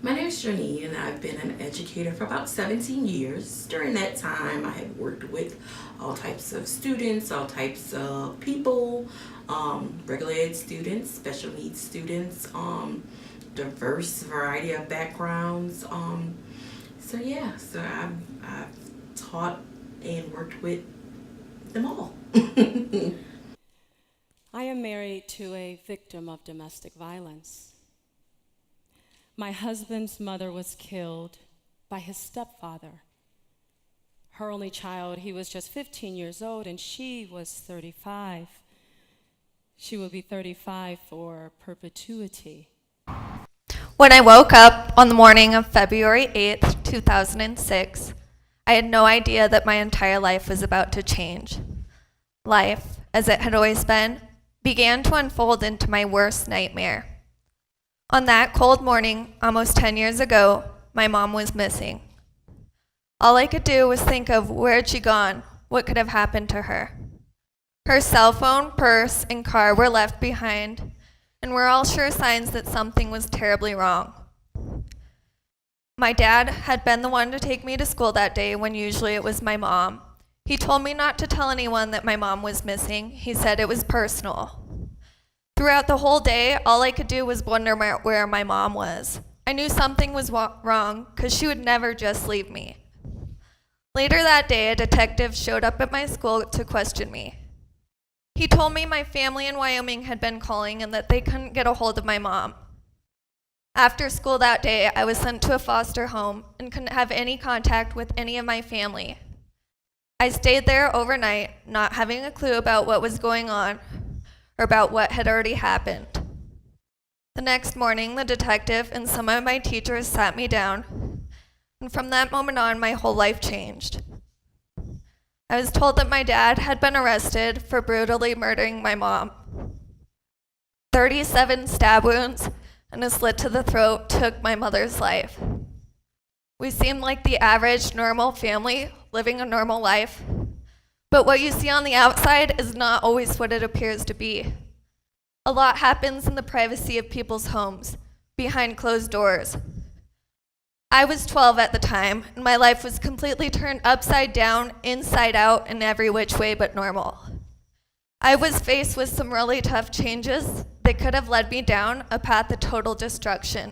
My name is Janine, and I've been an educator for about 17 years. During that time, I have worked with all types of students, all types of people, regular ed students, special needs students, diverse variety of backgrounds. So I've taught and worked with them all. I am married to a victim of domestic violence. My husband's mother was killed by his stepfather. Her only child, he was just 15 years old, and she was 35. She will be 35 for perpetuity. When I woke up on the morning of February 8th, 2006, I had no idea that my entire life was about to change. Life, as it had always been, began to unfold into my worst nightmare. On that cold morning, almost 10 years ago, my mom was missing. All I could do was think of where had she gone, what could have happened to her. Her cell phone, purse, and car were left behind, and were all sure signs that something was terribly wrong. My dad had been the one to take me to school that day when usually it was my mom. He told me not to tell anyone that my mom was missing. He said it was personal. Throughout the whole day, all I could do was wonder where my mom was. I knew something was wrong because she would never just leave me. Later that day, a detective showed up at my school to question me. He told me my family in Wyoming had been calling and that they couldn't get a hold of my mom. After school that day, I was sent to a foster home and couldn't have any contact with any of my family. I stayed there overnight, not having a clue about what was going on or about what had already happened. The next morning, the detective and some of my teachers sat me down, and from that moment on, my whole life changed. I was told that my dad had been arrested for brutally murdering my mom. 37 stab wounds and a slit to the throat took my mother's life. We seemed like the average, normal family living a normal life. But what you see on the outside is not always what it appears to be. A lot happens in the privacy of people's homes, behind closed doors. I was 12 at the time, and my life was completely turned upside down, inside out, in every which way but normal. I was faced with some really tough changes that could have led me down a path of total destruction.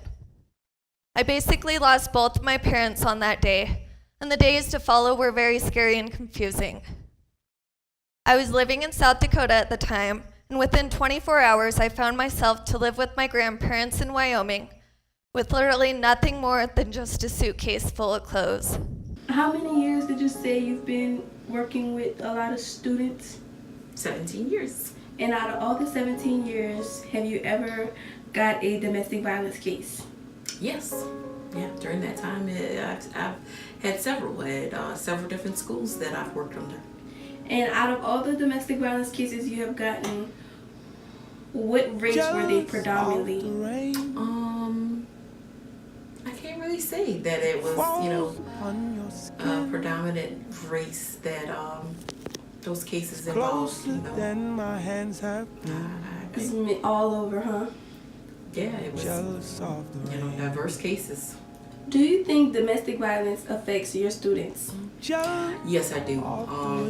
I basically lost both of my parents on that day, and the days to follow were very scary and confusing. I was living in South Dakota at the time, and within 24 hours I found myself to live with my grandparents in Wyoming with literally nothing more than just a suitcase full of clothes. How many years did you say you've been working with a lot of students? 17 years. And out of all the 17 years, have you ever got a domestic violence case? Yes. Yeah, during that time, I've had several at several different schools that I've worked under. And out of all the domestic violence cases you have gotten, what race were they predominantly? I can't really say that it was, a predominant race that those cases involved. It's all over, huh? Yeah, it was, diverse cases. Do you think domestic violence affects your students? Yes, I do.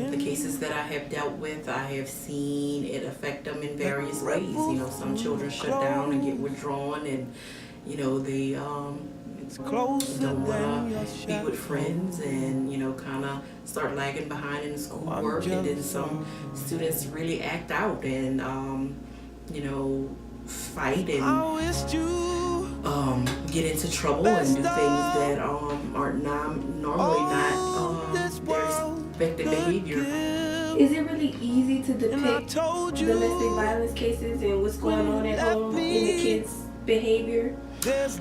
The cases that I have dealt with, I have seen it affect them in various ways. Some children shut down and get withdrawn, and they don't want to be with friends, and kind of start lagging behind in the schoolwork, and then some students really act out and fight and get into trouble and do things that are normally not their expected behavior. Is it really easy to depict domestic violence cases and what's going on at home in the kids' behavior?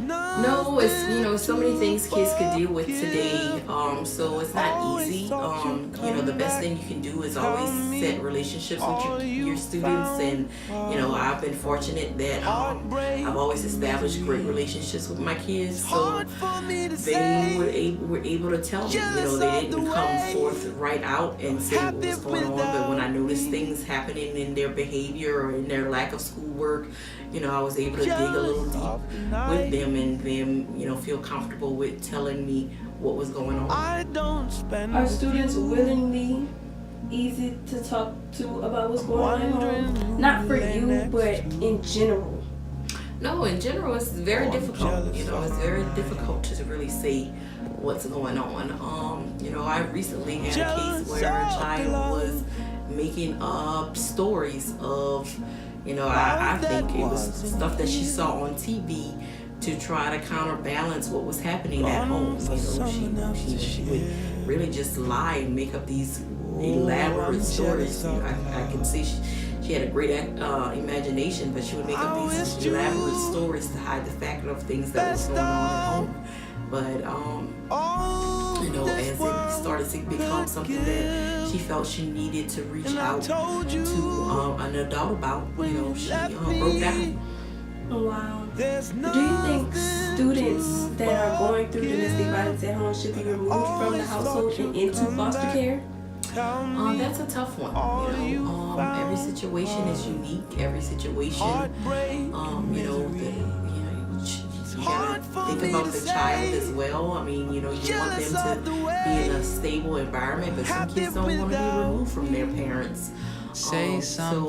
No, it's so many things kids could deal with today. So it's not easy. The best thing you can do is always set relationships with your students, and I've been fortunate that I've always established great relationships with my kids. So they were able to tell me. They didn't come forth right out and say what was going on, but when I noticed things happening in their behavior or in their lack of schoolwork, I was able to dig a little deep with them and them, you know, feel comfortable with telling me what was going on. Are students willingly easy to talk to about what's going on at home? Not for you, but in general. No, in general, it's very difficult. You know, it's very difficult to really say what's going on. You know, I recently had a case where a child was making up stories of, you know, I think it was stuff that she saw on TV to try to counterbalance what was happening at home. You know, she would really just lie and make up these elaborate stories. You know, I can see she had a great imagination, but she would make up these elaborate stories to hide the fact of things that was going on at home. But you know, as it started to become something that she felt she needed to reach out to an adult about, you know, she broke down. Wow. Do you think students that are going through domestic violence at home should be removed from the household and into foster care? That's a tough one. You know, every situation is unique. Every situation, you know, you gotta think about the child as well. I mean, you know, you want them to be in a stable environment, but some kids don't want to be removed from their parents. So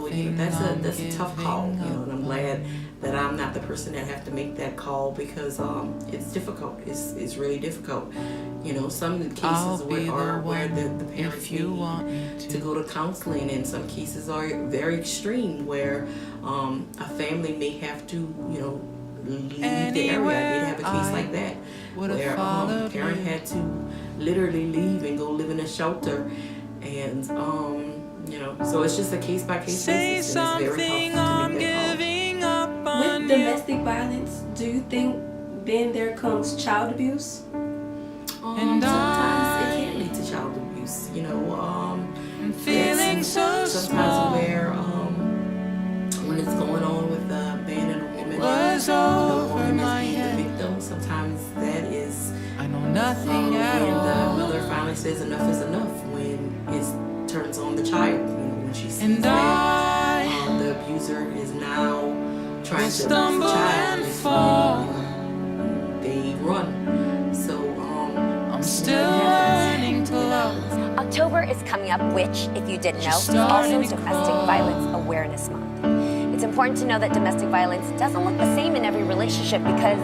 you know, that's a tough call. You know, and I'm glad that I'm not the person that have to make that call, because it's difficult. It's really difficult. You know, some cases where the parents need to go to counseling, and some cases are very extreme where a family may have to, you know, leave the area. I did have a case like that where a parent had to literally leave and go live in a shelter, and you know, so it's just a case by case basis, and it's very tough to make that call. With domestic violence, do you think then there comes child abuse? Sometimes it can lead to child abuse. You know, sometimes where when it's going on with a man and a woman, the woman is being the victim. Sometimes that is when the mother finally says enough is enough, when it turns on the child. You know, when she sees that the abuser is now trying to abuse the child, is when they run. So I'm still learning to love. October is coming up, which, if you didn't know, is also Domestic Violence Awareness Month. It's important to know that domestic violence doesn't look the same in every relationship, because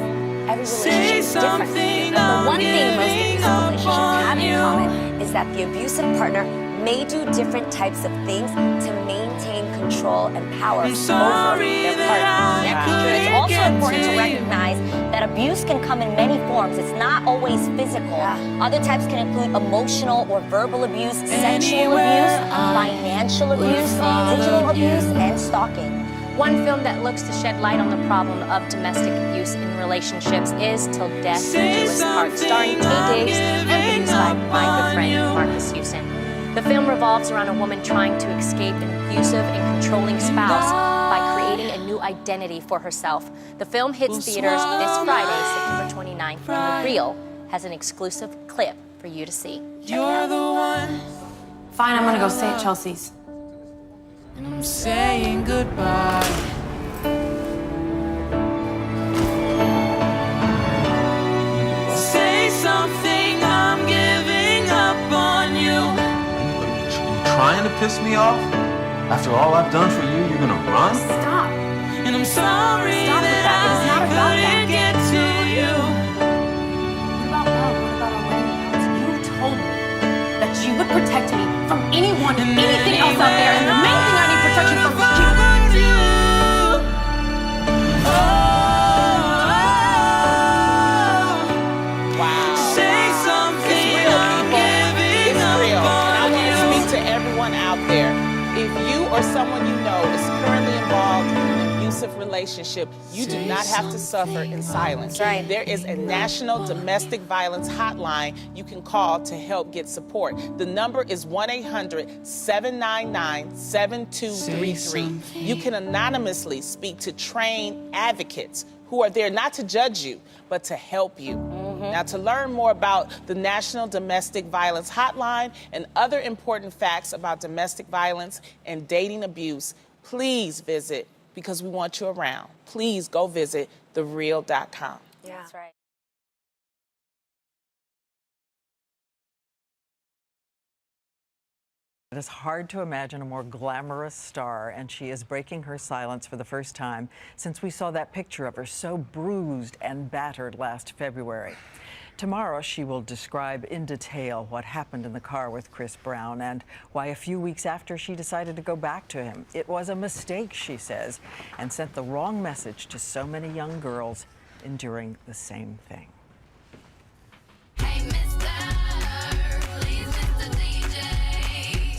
every relationship is different. The one thing most abusive relationships have in common is that the abusive partner may do different types of things to maintain control and power over their partner. It's also important to recognize that abuse can come in many forms. It's not always physical. Other types can include emotional or verbal abuse, sexual abuse, financial abuse, digital abuse, and stalking. One film that looks to shed light on the problem of domestic abuse in relationships is Till Death Do Us Part, starring Taye Diggs and produced by my good friend Marcus Houston. The film revolves around a woman trying to escape an abusive and controlling spouse by creating a new identity for herself. The film hits theaters this Friday, September 29th, and The Reel has an exclusive clip for you to see. You're the one. Fine, I'm gonna go stay at Chelsea's. And I'm saying goodbye. Say something, I'm giving up on you. You trying to piss me off? After all I've done for you, you're gonna run? Stop. And I'm sorry Stop with that. It is not that about I that. couldn't get to you. What about love? What about our wedding vows? You told me that you would protect me from anyone and anything else out there, and the main thing I need protection from is you. Say something, I'm giving up on you. And I want to speak to everyone out there. If you or someone you know is currently involved in an abusive relationship, you do not have to suffer in silence. Right. There is a national domestic violence hotline you can call to help get support. The number is 1-800-799-7233. You can anonymously speak to trained advocates who are there not to judge you, but to help you. Now, to learn more about the National Domestic Violence Hotline and other important facts about domestic violence and dating abuse, please visit, because we want you around, please go visit thereal.com. Yeah. That's right. It is hard to imagine a more glamorous star, and she is breaking her silence for the first time since we saw that picture of her so bruised and battered last February. Tomorrow, she will describe in detail what happened in the car with Chris Brown and why a few weeks after she decided to go back to him. It was a mistake, she says, and sent the wrong message to so many young girls enduring the same thing. Hey,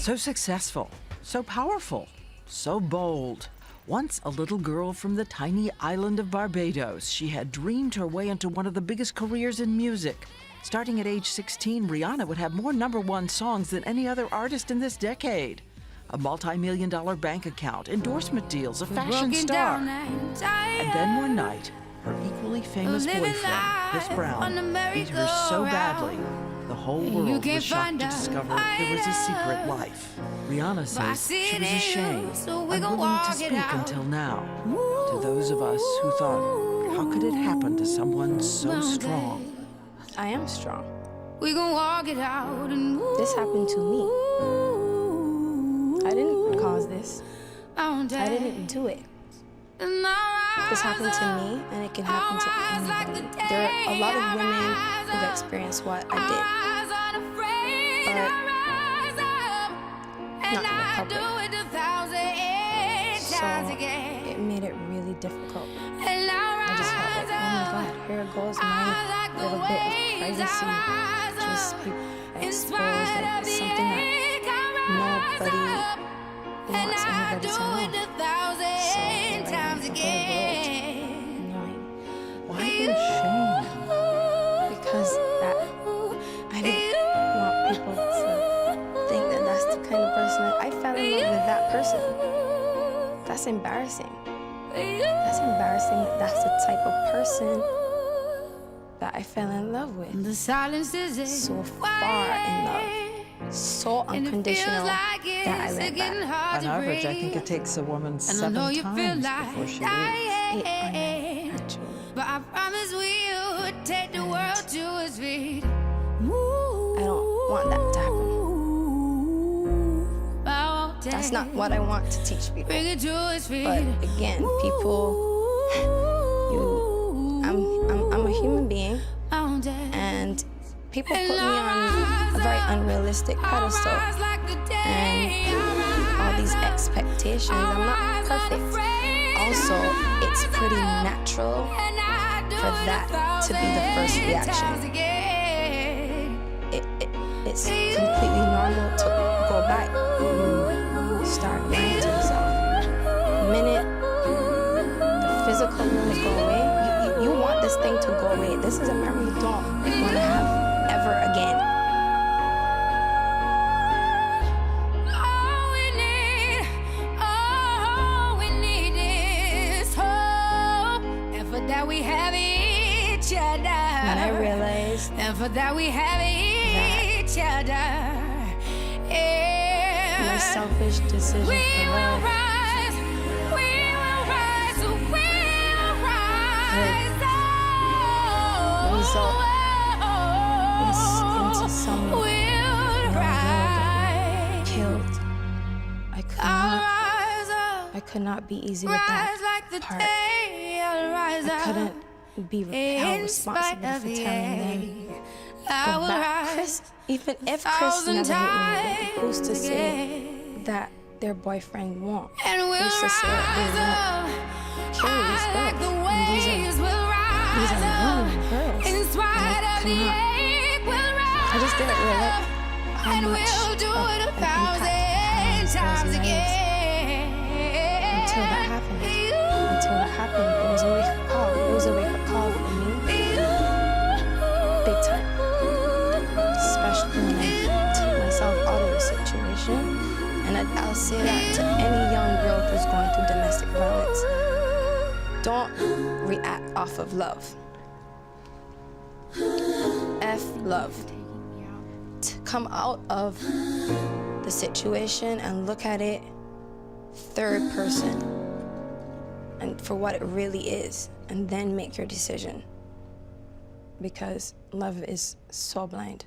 So successful, so powerful, so bold. Once a little girl from the tiny island of Barbados, she had dreamed her way into one of the biggest careers in music. Starting at age 16, Rihanna would have more #1 songs than any other artist in this decade. A multi-million-dollar bank account, endorsement deals, a fashion star. And then one night, her equally famous boyfriend, Chris Brown, beat her so badly, the whole world was shocked to discover there was a secret life. Rihanna says she was ashamed, unwilling to speak until now. To those of us who thought, how could it happen to someone so strong? I am strong. We gon' walk it out and this happened to me. I didn't cause this. I didn't do it. This happened to me, and it can happen to anybody. There are a lot of women who've experienced what I did, but not in the public. So it made it really difficult. I just felt like, oh my God, here goes my little bit of privacy just be exposed. Like it's something that nobody wants anybody to know. Why the shame? Because I didn't want people to think that that's the kind of person I fell in love with that person. That's embarrassing. That's embarrassing that that's the type of person that I fell in love with. The silence is so far in love. So unconditional that I went back. On average, I think it takes a woman 7 times before she leaves. But I promise we would take the world to its feet. I don't want that to happen. That's not what I want to teach people. But again, people, I'm a human being, and people put me on a very unrealistic pedestal and all these expectations. I'm not perfect. Also, it's pretty natural for that to be the first reaction. It's completely normal to go back. You start lying to yourself. The minute the physical wounds go away, you want this thing to go away. This is a memory you don't want to have ever again. That we have each other. And I realized and for that we have each other. Yeah. My selfish decision for love. We will rise, we will rise. Result into someone killed. I could not be easy with that part. I couldn't be held responsible for telling them go back. Chris, even if Chris never hit me, who's to say that their boyfriend won't? Who's to say that they won't carry these girls? And these are young girls. And I just didn't realize how much of an impact these girls' until that happened. Until that happened, it was a wake-up call. It was a wake-up call for me. Big time. Especially when I took myself out of the situation. And I'll say that to any young girl who's going through domestic violence. Don't react off of love. F love. To come out of the situation and look at it third person. and for what it really is, and then make your decision. Because love is so blind.